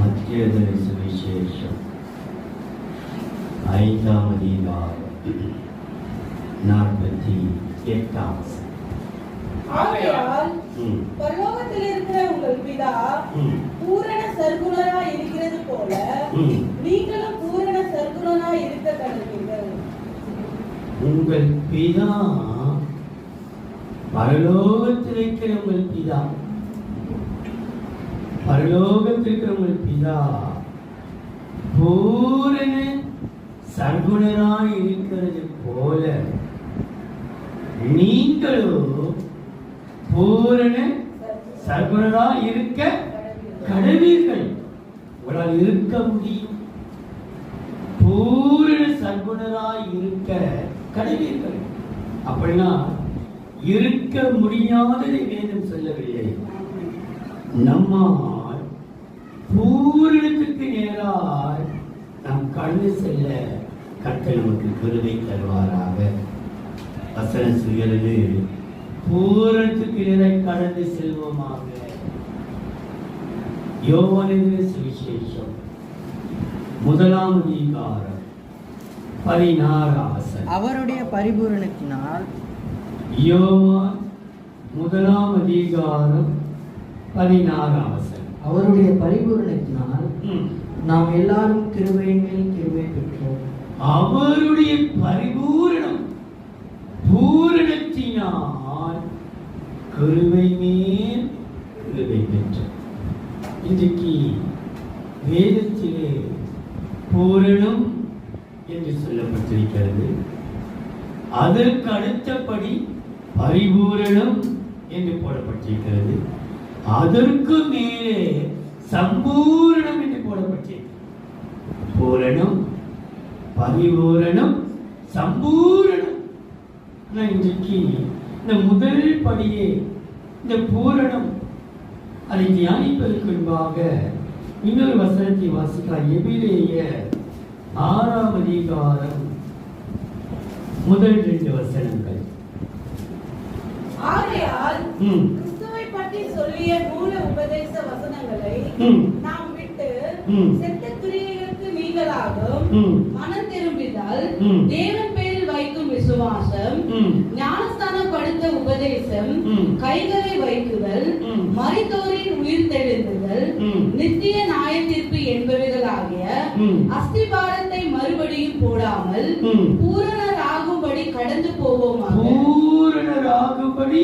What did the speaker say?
மத்திய சுவிசேஷம் 5ஆம் அதிகாரம் 48. ஆகையால் பரலோகத்தில் இருக்கிற உங்கள் பிதா பூரண சர்க்குணராய் இருக்கிறது போல நீங்களும் பூரண சர்க்குணராய் இருக்க கடவீர்கள். உங்கள் பிதா பரலோகத்தில் இருக்கிற உங்கள் பிதா, பரலோகத்தில் இருக்கிற உங்கள் பிதா பூரண சர்க்குணராய் இருக்கிறது போல நீங்களும் பூரண சர்க்குணராய் இருக்க கடவீர்கள். உங்களால் இருக்க முடியும். பூரண சர்க்குணராய் இருக்க கடவீர்கள். அப்படின்னா இருக்க முடியாததை வேதம் சொல்லவில்லை. நம்மால் பூரணத்துக்கு நேராய் நாம் கடந்து செல்ல கர்த்தர் நமக்கு கிருபை தருவாராக. வசனம் சொல்கிறது, பூரணத்துக்கு நேராய் கடந்து செல்வோமாக. யோவானின் சுவிசேஷம் 1ஆம் அதிகாரம் 16. அவருடைய பரிபூரணத்தினால். யோவான் 1ஆம் அதிகாரம் 16. அவருடைய பரிபூரணத்தினால் நாம் எல்லாரும் கிருபையின் மேல் கிருபை பெற்றோம். அவருடைய பரிபூரணம், பூரணத்தினால் கிருபை மேல் கிருபை பெற்றோம். இன்றைக்கு வேதத்திலே பூரணம் என்று சொல்லப்பட்டிருக்கிறது. அதற்கு அடுத்தபடி பரிபூரணம் என்று போடப்பட்டிருக்கிறது. அதற்கு மேலே சம்பூரணம் என்று போடப்பட்டிருக்கிறது. பூரணம், பரிபூரணம், சம்பூரணம். இன்றைக்கு இந்த முதல் படியே இந்த பூரணம், அதை தியானிப்பதற்கு முன்பாக இன்னொரு வசனத்தை வாசிக்கலாம். எபிரேயர் 6ஆம் அதிகாரம் முதல் 2 வசனங்கள். ஆகையால் கிறிஸ்துவை பற்றி சொல்லிய மூல உபதேச வசனங்களை நாம் விட்டு செத்த கிரியைகளுக்கு நீங்களாகும் மனம் திரும்பினால் தேவன் பேரில் வைக்கும் விசுவாசம், ஞானஸ்தானம் படுத்த உபதேசம், கைகளை வைக்குதல், மரித்தோரின் உயிர் தெழுந்துதல், நித்திய நியாய தீர்ப்பு என்பவைகளாகிய அஸ்திபாரத்தை மறுபடியும் போடாமல் பூரணராகும்படி கடந்து போவோமாக. பூரணராகும்படி